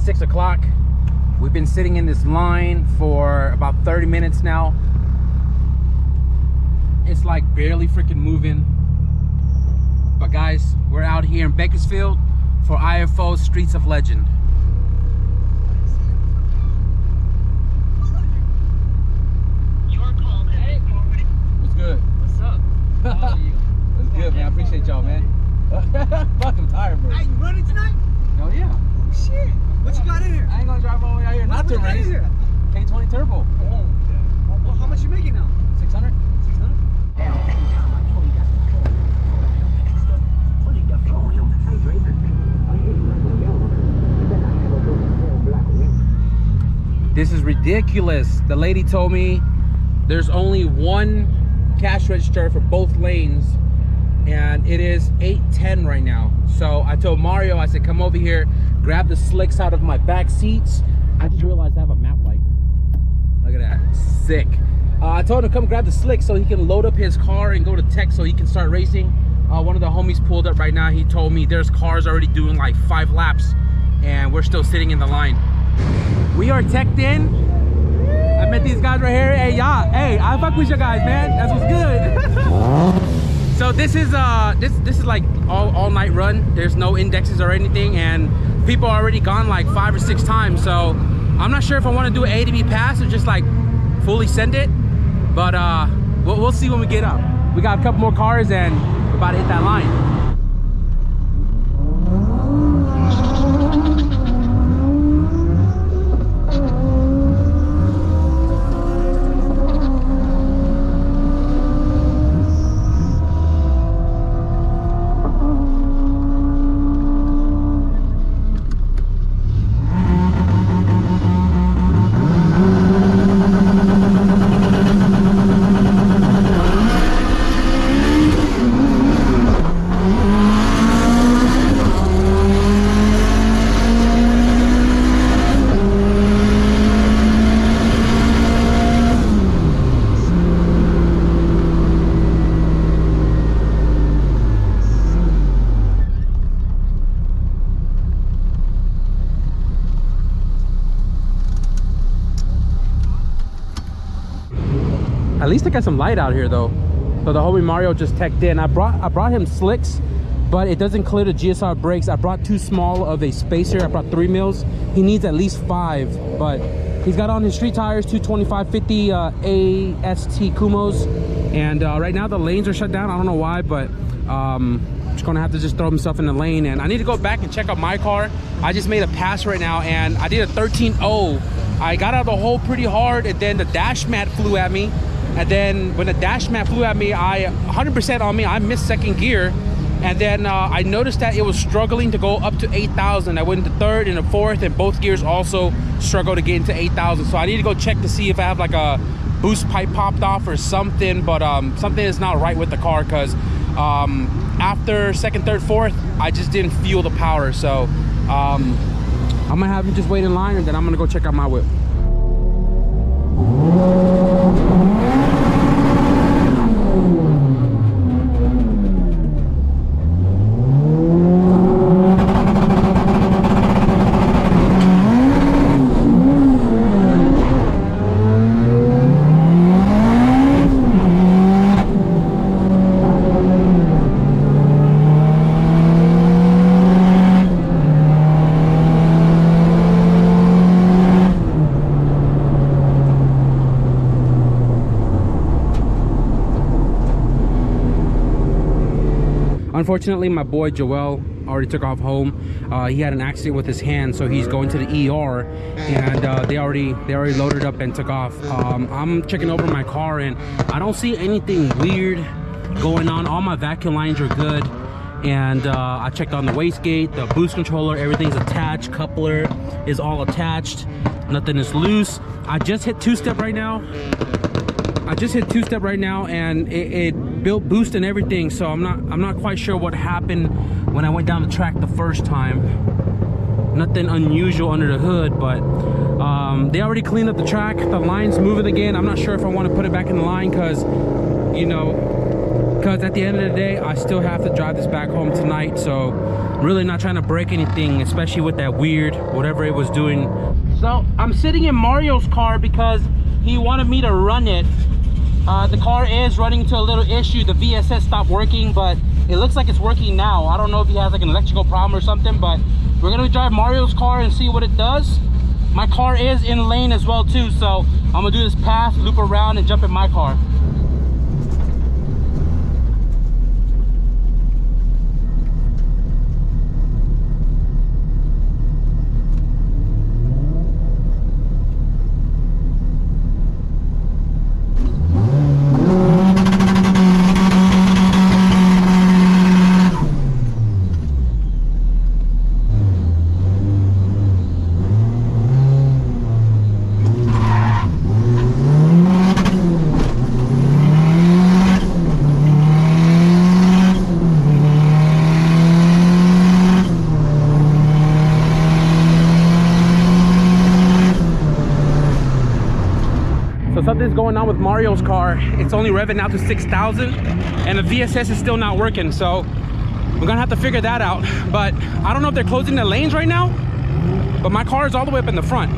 6 o'clock. We've been sitting in this line for about 30 minutes now. It's like barely freaking moving. But guys, we're out here in Bakersfield for IFO Streets of Legend. What's good? What's up? How are you? What's good, man? I appreciate y'all, man. Fuck, I'm tired, bro. Hey, you running tonight? Oh yeah. Oh shit. What you got in here? I ain't gonna drive all the way out here not to race. K20 Turbo. Oh, well, how much you making now? 600. 600? This is ridiculous. The lady told me there's only one cash register for both lanes, and it is 8:10 right now. So I told Mario, I said, come over here, grab the slicks out of my back seats. I just realized I have a map light. Look at that, sick. I told him to come grab the slicks so he can load up his car and go to tech so he can start racing. One of the homies pulled up right now. He told me there's cars already doing like 5 laps and we're still sitting in the line. We are teched in. I met these guys right here. Hey, y'all. Hey, I fuck with you guys, man. That's what's good. So this is this is like all night run. There's no indexes or anything, and people are already gone like 5 or 6 times. So I'm not sure if I want to do an AWD pass or just like fully send it. But we'll see when we get up. We got a couple more cars and we're about to hit that line. At least I got some light out here though. So the homie Mario just teched in. I brought him slicks, but it doesn't clear the GSR brakes. I brought too small of a spacer. I brought 3 mils. He needs at least 5, but he's got on his street tires, 225/50 AST Kumos. And right now the lanes are shut down. I don't know why, but just gonna have to just throw himself in the lane. And I need to go back and check out my car. I just made a pass right now and I did a 13.0. I got out of the hole pretty hard, and then the dash mat flew at me. And then when the dash mat flew at me, 100% on me, I missed second gear. And then I noticed that it was struggling to go up to 8,000. I went into 3rd and a 4th, and both gears also struggle to get into 8,000. So I need to go check to see if I have like a boost pipe popped off or something. But something is not right with the car, because after 2nd, 3rd, 4th, I just didn't feel the power. So I'm gonna have him just wait in line, and then I'm gonna go check out my whip. Unfortunately, my boy Joel already took off home. He had an accident with his hand, so he's going to the ER, and they already loaded up and took off. I'm checking over my car, and I don't see anything weird going on. All my vacuum lines are good, and I checked on the wastegate, the boost controller, everything's attached, coupler is all attached, nothing is loose. I just hit two-step right now. And it built boost and everything, so I'm not quite sure what happened when I went down the track the first time. Nothing unusual under the hood, but they already cleaned up the track. The line's moving again. I'm not sure if I want to put it back in the line, because, you know, because at the end of the day, I still have to drive this back home tonight. So really not trying to break anything, especially with that weird whatever it was doing. So I'm sitting in Mario's car because he wanted me to run it. The car is running into a little issue. The VSS stopped working, but it looks like it's working now. I don't know if he has like an electrical problem or something, but we're gonna drive Mario's car and see what it does. My car is in lane as well too, so I'm gonna do this path, loop around, and jump in my car. So something's going on with Mario's car. It's only revving out to 6,000 and the VSS is still not working. So we're gonna have to figure that out. But I don't know if they're closing the lanes right now, but my car is all the way up in the front.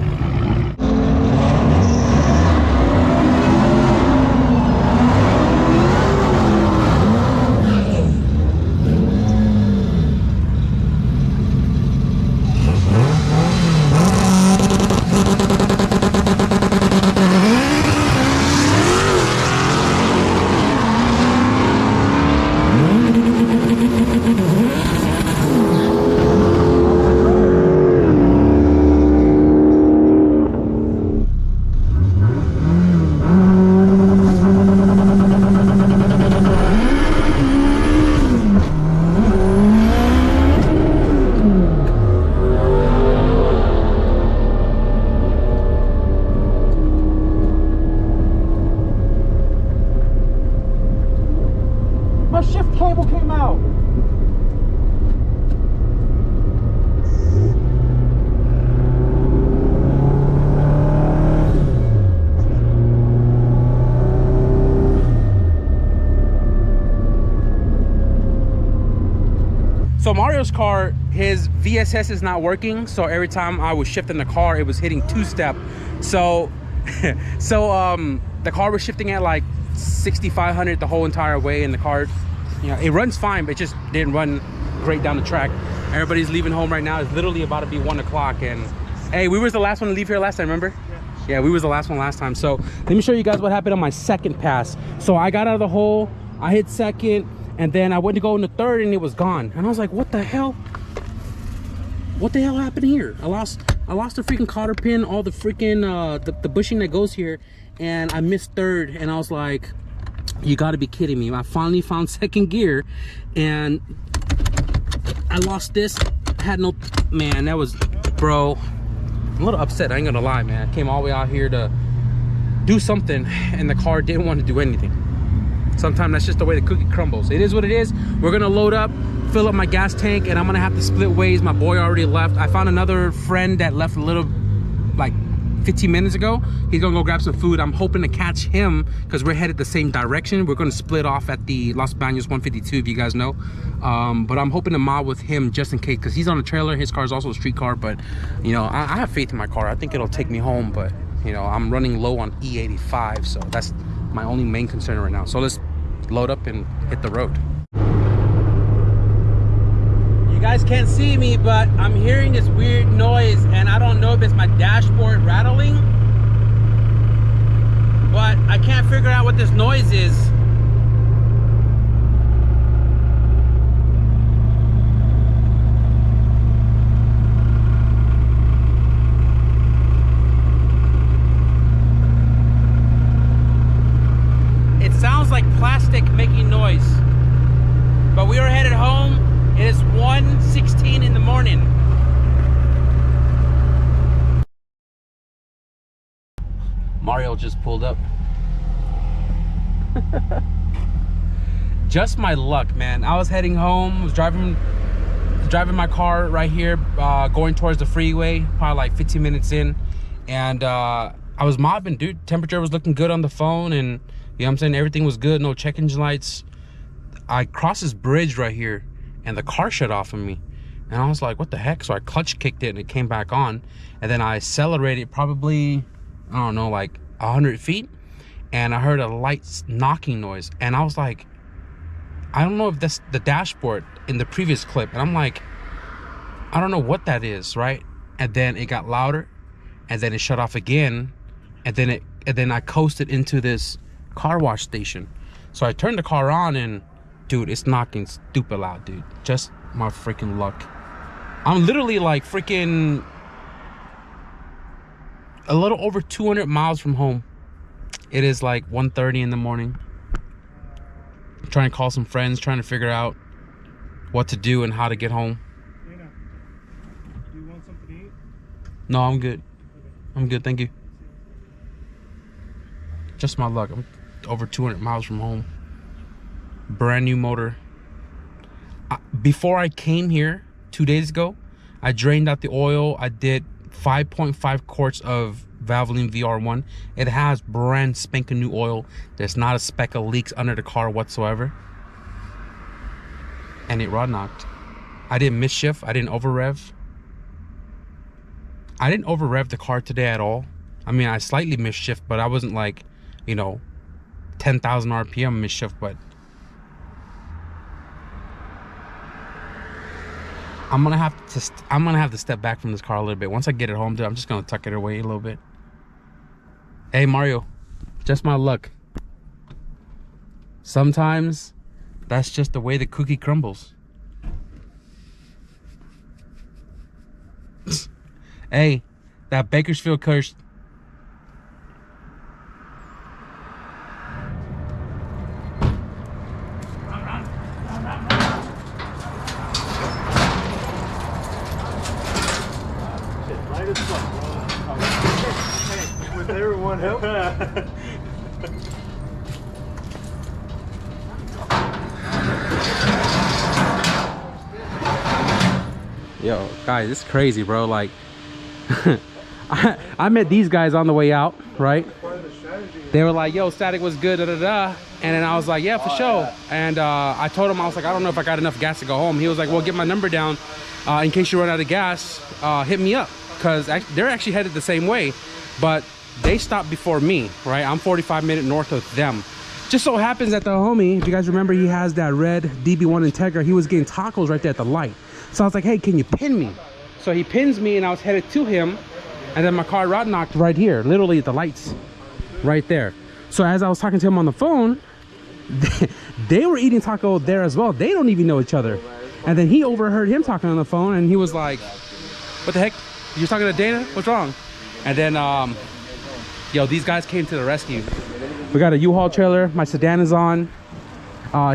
Shift cable came out. So Mario's car, his VSS is not working, so every time I was shifting the car, it was hitting two-step. So the car was shifting at like 6,500 the whole entire way, and the car, you know, it runs fine, but it just didn't run great down the track. Everybody's leaving home right now. It's literally about to be 1 o'clock, and hey, we was the last one to leave here last time, remember? Yeah, we was the last one last time. So let me show you guys what happened on my second pass. So I got out of the hole, I hit second, and then I went to go in the third and it was gone. And I was like, what the hell? What the hell happened here? I lost the freaking cotter pin, all the freaking the bushing that goes here, and I missed third. And I was like, you gotta be kidding me. I finally found second gear and I lost this. Had no, man, that was, bro, I'm a little upset, I ain't gonna lie, man. I came all the way out here to do something and the car didn't want to do anything. Sometimes that's just the way the cookie crumbles. It is what it is. We're gonna load up, fill up my gas tank, and I'm gonna have to split ways. My boy already left. I found another friend that left a little, like 15 minutes ago. He's gonna go grab some food. I'm hoping to catch him because we're headed the same direction. We're gonna split off at the Los Baños 152, if you guys know. But I'm hoping to mob with him just in case, because he's on a trailer. His car is also a street car, but you know, I have faith in my car. I think it'll take me home, but you know, I'm running low on E85, so that's my only main concern right now. So let's load up and hit the road. You guys can't see me, but I'm hearing this weird noise, and I don't know if it's my dashboard rattling, but I can't figure out what this noise is. It sounds like plastic making noise, but we are headed home. It is 1:16 in the morning. Mario just pulled up. Just my luck, man. I was heading home, was driving my car right here, going towards the freeway, probably like 15 minutes in, and I was mobbing, dude. Temperature was looking good on the phone, and you know what I'm saying, everything was good, no check engine lights. I crossed this bridge right here and the car shut off on me. And I was like, what the heck? So I clutch kicked it and it came back on. And then I accelerated probably, I don't know, like 100 feet. And I heard a light knocking noise. And I was like, I don't know if that's the dashboard in the previous clip. And I'm like, I don't know what that is, right? And then it got louder. And then it shut off again. And then I coasted into this car wash station. So I turned the car on and dude, it's knocking stupid loud, dude. Just my freaking luck. I'm literally like freaking a little over 200 miles from home. It is like 1:30 in the morning. I'm trying to call some friends, trying to figure out what to do and how to get home. Dana, do you want something to eat? No, I'm good. I'm good, thank you. Just my luck. I'm over 200 miles from home. Brand new motor. Before I came here 2 days ago, I drained out the oil. I did 5.5 quarts of Valvoline VR1. It has brand spanking new oil. There's not a speck of leaks under the car whatsoever. And it rod knocked. I didn't miss shift. I didn't over rev. I didn't over rev the car today at all. I mean, I slightly missed shift, but I wasn't like, you know, 10,000 RPM miss shift, but I'm gonna have to step back from this car a little bit. Once I get it home, dude, I'm just gonna tuck it away a little bit. Hey Mario, just my luck. Sometimes that's just the way the cookie crumbles. Hey, that Bakersfield curse. With everyone help. Yo, guys, it's crazy, bro. Like, I met these guys on the way out, right? They were like, yo, static was good, da da da. And then I was like, yeah, for sure. And I told him, I was like, I don't know if I got enough gas to go home. He was like, well, get my number down in case you run out of gas. Hit me up, because they're actually headed the same way, but they stopped before me, right? I'm 45 minutes north of them. Just so happens that the homie, if you guys remember, he has that red DB1 Integra. He was getting tacos right there at the light. So I was like, hey, can you pin me? So he pins me and I was headed to him, and then my car rod knocked right here, literally at the lights right there. So as I was talking to him on the phone, they were eating taco there as well. They don't even know each other. And then he overheard him talking on the phone, and he was like, what the heck? You're talking to Dana? What's wrong? And then, yo, these guys came to the rescue. We got a U-Haul trailer. My Sedan is on.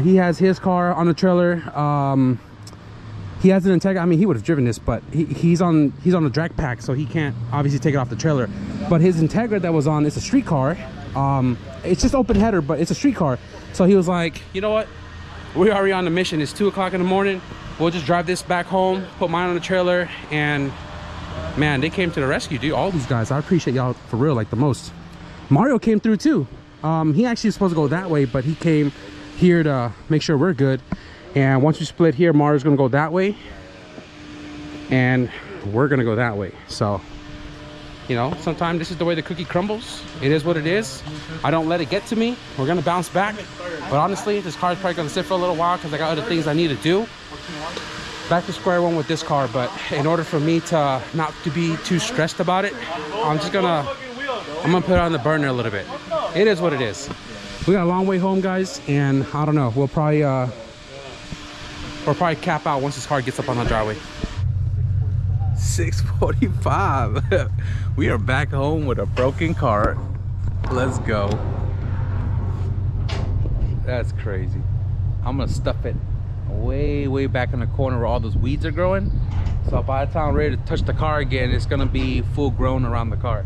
He has his car on the trailer. He has an Integra. I mean, he would have driven this, but he's on a drag pack, so he can't obviously take it off the trailer. But his Integra that was on, it's a street car. It's just open header, but it's a street car. So he was like, you know what? We're already on the mission. It's 2 o'clock in the morning. We'll just drive this back home, put mine on the trailer, and man, they came to the rescue, dude. All these guys, I appreciate y'all for real, like the most. Mario came through too. He actually was supposed to go that way, but he came here to make sure we're good. And once we split here, Mario's gonna go that way, and we're gonna go that way. So, you know, sometimes this is the way the cookie crumbles. It is what it is. I don't let it get to me. We're gonna bounce back. But honestly, this car is probably gonna sit for a little while because I got other things I need to do. Back to square one with this car, but in order for me to not to be too stressed about it, I'm gonna put it on the burner a little bit. It is what it is. We got a long way home, guys, and I don't know, we'll probably cap out once this car gets up on the driveway. 6:45. We are back home with a broken car. Let's go. That's crazy. I'm gonna stuff it way back in the corner where all those weeds are growing, so by the time I'm ready to touch the car again, it's gonna be full grown around the car.